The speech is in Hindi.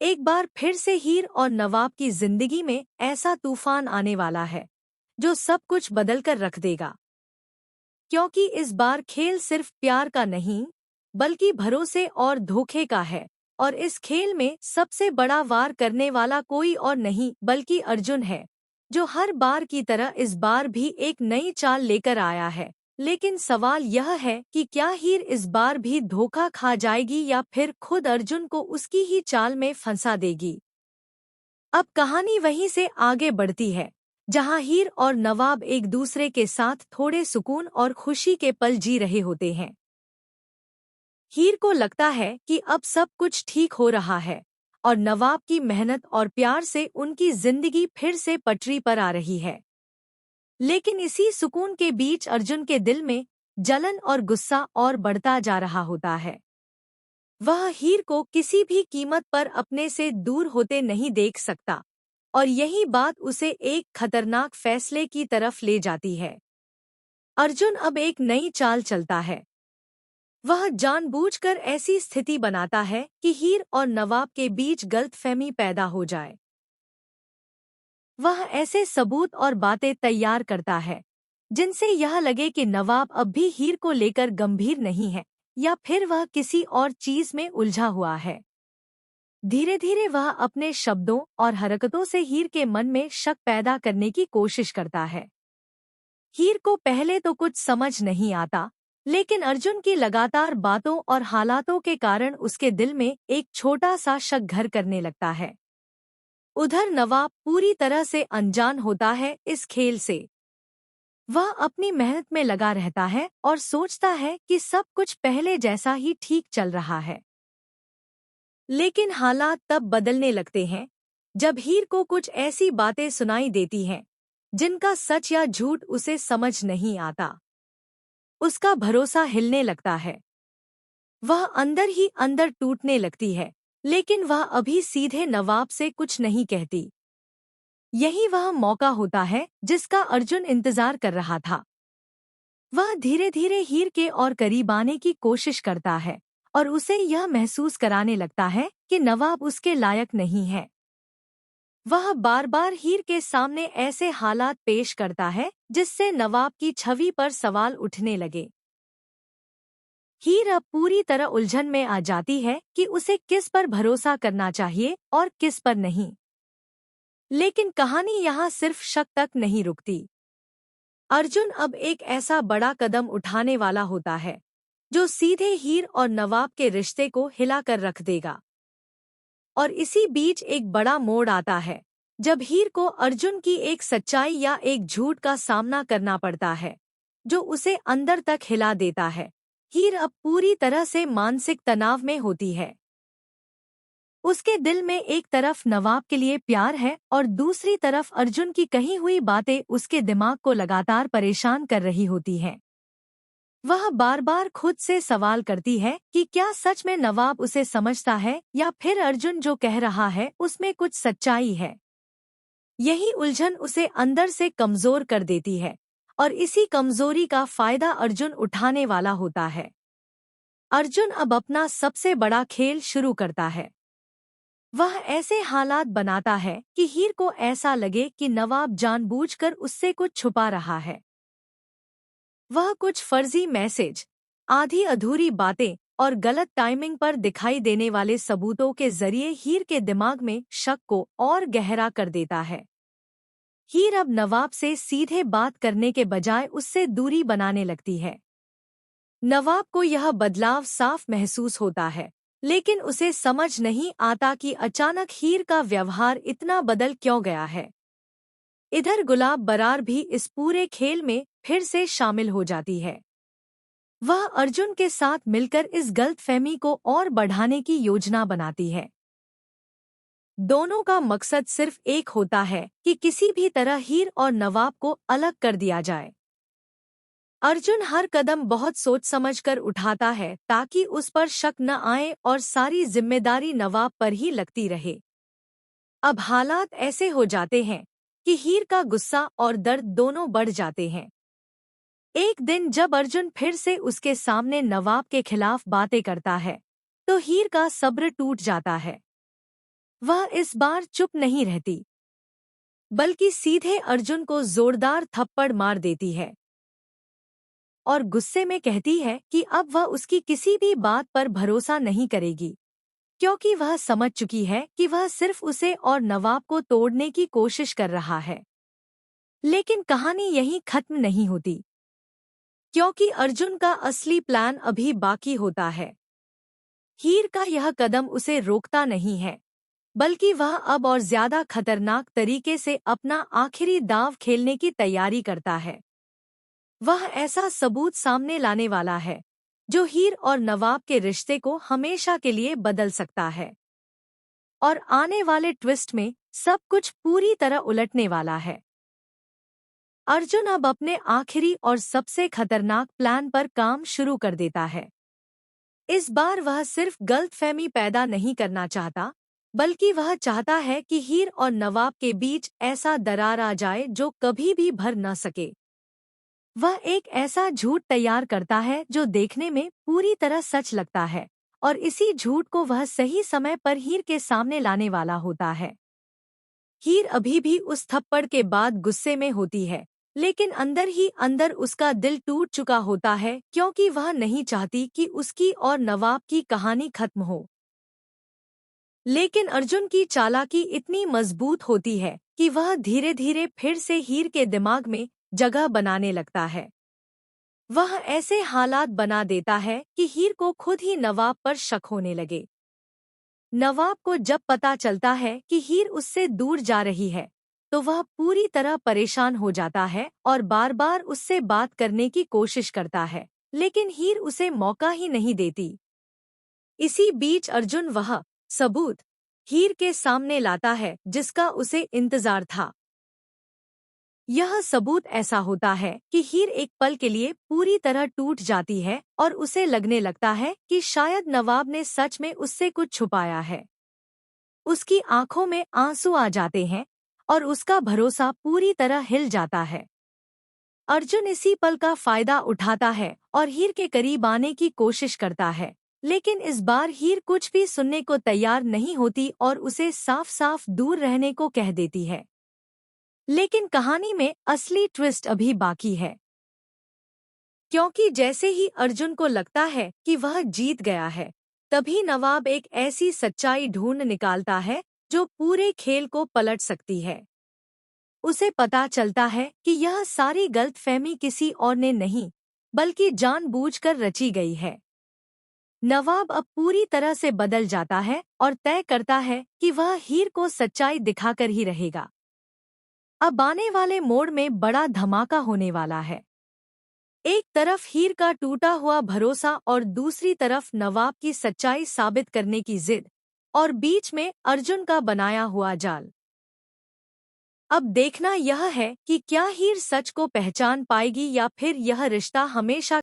एक बार फिर से हीर और नवाब की जिंदगी में ऐसा तूफान आने वाला है जो सब कुछ बदल कर रख देगा। क्योंकि इस बार खेल सिर्फ प्यार का नहीं बल्कि भरोसे और धोखे का है। और इस खेल में सबसे बड़ा वार करने वाला कोई और नहीं बल्कि अर्जुन है, जो हर बार की तरह इस बार भी एक नई चाल लेकर आया है। लेकिन सवाल यह है कि क्या हीर इस बार भी धोखा खा जाएगी या फिर खुद अर्जुन को उसकी ही चाल में फंसा देगी। अब कहानी वहीं से आगे बढ़ती है जहां हीर और नवाब एक दूसरे के साथ थोड़े सुकून और खुशी के पल जी रहे होते हैं। हीर को लगता है कि अब सब कुछ ठीक हो रहा है और नवाब की मेहनत और प्यार से उनकी जिंदगी फिर से पटरी पर आ रही है। लेकिन इसी सुकून के बीच अर्जुन के दिल में जलन और गुस्सा और बढ़ता जा रहा होता है। वह हीर को किसी भी कीमत पर अपने से दूर होते नहीं देख सकता और यही बात उसे एक खतरनाक फैसले की तरफ ले जाती है। अर्जुन अब एक नई चाल चलता है। वह जानबूझकर ऐसी स्थिति बनाता है कि हीर और नवाब के बीच गलतफहमी पैदा हो जाए। वह ऐसे सबूत और बातें तैयार करता है जिनसे यह लगे कि नवाब अब भी हीर को लेकर गंभीर नहीं है या फिर वह किसी और चीज में उलझा हुआ है। धीरे धीरे वह अपने शब्दों और हरकतों से हीर के मन में शक पैदा करने की कोशिश करता है। हीर को पहले तो कुछ समझ नहीं आता, लेकिन अर्जुन की लगातार बातों और हालातों के कारण उसके दिल में एक छोटा सा शक घर करने लगता है। उधर नवाब पूरी तरह से अनजान होता है इस खेल से। वह अपनी मेहनत में लगा रहता है और सोचता है कि सब कुछ पहले जैसा ही ठीक चल रहा है। लेकिन हालात तब बदलने लगते हैं जब हीर को कुछ ऐसी बातें सुनाई देती हैं जिनका सच या झूठ उसे समझ नहीं आता। उसका भरोसा हिलने लगता है। वह अंदर ही अंदर टूटने लगती है, लेकिन वह अभी सीधे नवाब से कुछ नहीं कहती। यही वह मौका होता है जिसका अर्जुन इंतजार कर रहा था। वह धीरे धीरे हीर के और करीब आने की कोशिश करता है और उसे यह महसूस कराने लगता है कि नवाब उसके लायक नहीं है। वह बार बार हीर के सामने ऐसे हालात पेश करता है जिससे नवाब की छवि पर सवाल उठने लगे। हीर अब पूरी तरह उलझन में आ जाती है कि उसे किस पर भरोसा करना चाहिए और किस पर नहीं। लेकिन कहानी यहाँ सिर्फ शक तक नहीं रुकती। अर्जुन अब एक ऐसा बड़ा कदम उठाने वाला होता है जो सीधे हीर और नवाब के रिश्ते को हिलाकर रख देगा। और इसी बीच एक बड़ा मोड़ आता है जब हीर को अर्जुन की एक सच्चाई या एक झूठ का सामना करना पड़ता है जो उसे अंदर तक हिला देता है। हीर अब पूरी तरह से मानसिक तनाव में होती है। उसके दिल में एक तरफ नवाब के लिए प्यार है और दूसरी तरफ अर्जुन की कही हुई बातें उसके दिमाग को लगातार परेशान कर रही होती हैं। वह बार बार खुद से सवाल करती है कि क्या सच में नवाब उसे समझता है या फिर अर्जुन जो कह रहा है उसमें कुछ सच्चाई है। यही उलझन उसे अंदर से कमजोर कर देती है और इसी कमजोरी का फायदा अर्जुन उठाने वाला होता है। अर्जुन अब अपना सबसे बड़ा खेल शुरू करता है। वह ऐसे हालात बनाता है कि हीर को ऐसा लगे कि नवाब जानबूझकर उससे कुछ छुपा रहा है। वह कुछ फर्जी मैसेज, आधी अधूरी बातें और गलत टाइमिंग पर दिखाई देने वाले सबूतों के जरिए हीर के दिमाग में शक को और गहरा कर देता है। हीर अब नवाब से सीधे बात करने के बजाय उससे दूरी बनाने लगती है। नवाब को यह बदलाव साफ महसूस होता है, लेकिन उसे समझ नहीं आता कि अचानक हीर का व्यवहार इतना बदल क्यों गया है। इधर गुलाब बरार भी इस पूरे खेल में फिर से शामिल हो जाती है। वह अर्जुन के साथ मिलकर इस गलतफहमी को और बढ़ाने की योजना बनाती है। दोनों का मकसद सिर्फ एक होता है कि किसी भी तरह हीर और नवाब को अलग कर दिया जाए। अर्जुन हर कदम बहुत सोच समझकर उठाता है ताकि उस पर शक न आए और सारी जिम्मेदारी नवाब पर ही लगती रहे। अब हालात ऐसे हो जाते हैं कि हीर का गुस्सा और दर्द दोनों बढ़ जाते हैं। एक दिन जब अर्जुन फिर से उसके सामने नवाब के खिलाफ बातें करता है तो हीर का सब्र टूट जाता है। वह इस बार चुप नहीं रहती, बल्कि सीधे अर्जुन को जोरदार थप्पड़ मार देती है और गुस्से में कहती है कि अब वह उसकी किसी भी बात पर भरोसा नहीं करेगी, क्योंकि वह समझ चुकी है कि वह सिर्फ उसे और नवाब को तोड़ने की कोशिश कर रहा है। लेकिन कहानी यहीं खत्म नहीं होती, क्योंकि अर्जुन का असली प्लान अभी बाकी होता है। हीर का यह कदम उसे रोकता नहीं है, बल्कि वह अब और ज्यादा खतरनाक तरीके से अपना आखिरी दांव खेलने की तैयारी करता है। वह ऐसा सबूत सामने लाने वाला है जो हीर और नवाब के रिश्ते को हमेशा के लिए बदल सकता है। और आने वाले ट्विस्ट में सब कुछ पूरी तरह उलटने वाला है। अर्जुन अब अपने आखिरी और सबसे खतरनाक प्लान पर काम शुरू कर देता है। इस बार वह सिर्फ गलतफहमी पैदा नहीं करना चाहता, बल्कि वह चाहता है कि हीर और नवाब के बीच ऐसा दरार आ जाए जो कभी भी भर न सके। वह एक ऐसा झूठ तैयार करता है जो देखने में पूरी तरह सच लगता है, और इसी झूठ को वह सही समय पर हीर के सामने लाने वाला होता है। हीर अभी भी उस थप्पड़ के बाद गुस्से में होती है, लेकिन अंदर ही अंदर उसका दिल टूट चुका होता है, क्योंकि वह नहीं चाहती कि उसकी और नवाब की कहानी खत्म हो। लेकिन अर्जुन की चालाकी इतनी मजबूत होती है कि वह धीरे धीरे फिर से हीर के दिमाग में जगह बनाने लगता है। वह ऐसे हालात बना देता है कि हीर को खुद ही नवाब पर शक होने लगे। नवाब को जब पता चलता है कि हीर उससे दूर जा रही है, तो वह पूरी तरह परेशान हो जाता है और बार बार उससे बात करने की कोशिश करता है, लेकिन हीर उसे मौका ही नहीं देती। इसी बीच अर्जुन वह सबूत हीर के सामने लाता है जिसका उसे इंतजार था। यह सबूत ऐसा होता है कि हीर एक पल के लिए पूरी तरह टूट जाती है और उसे लगने लगता है कि शायद नवाब ने सच में उससे कुछ छुपाया है। उसकी आंखों में आंसू आ जाते हैं और उसका भरोसा पूरी तरह हिल जाता है। अर्जुन इसी पल का फायदा उठाता है और हीर के करीब आने की कोशिश करता है, लेकिन इस बार हीर कुछ भी सुनने को तैयार नहीं होती और उसे साफ साफ दूर रहने को कह देती है। लेकिन कहानी में असली ट्विस्ट अभी बाकी है, क्योंकि जैसे ही अर्जुन को लगता है कि वह जीत गया है, तभी नवाब एक ऐसी सच्चाई ढूंढ निकालता है जो पूरे खेल को पलट सकती है। उसे पता चलता है कि यह सारी गलतफहमी किसी और ने नहीं, बल्कि जानबूझकर रची गई है। नवाब अब पूरी तरह से बदल जाता है और तय करता है कि वह हीर को सच्चाई दिखाकर ही रहेगा। अब आने वाले मोड़ में बड़ा धमाका होने वाला है। एक तरफ हीर का टूटा हुआ भरोसा और दूसरी तरफ नवाब की सच्चाई साबित करने की जिद, और बीच में अर्जुन का बनाया हुआ जाल। अब देखना यह है कि क्या हीर सच को पहचान पाएगी या फिर यह रिश्ता हमेशा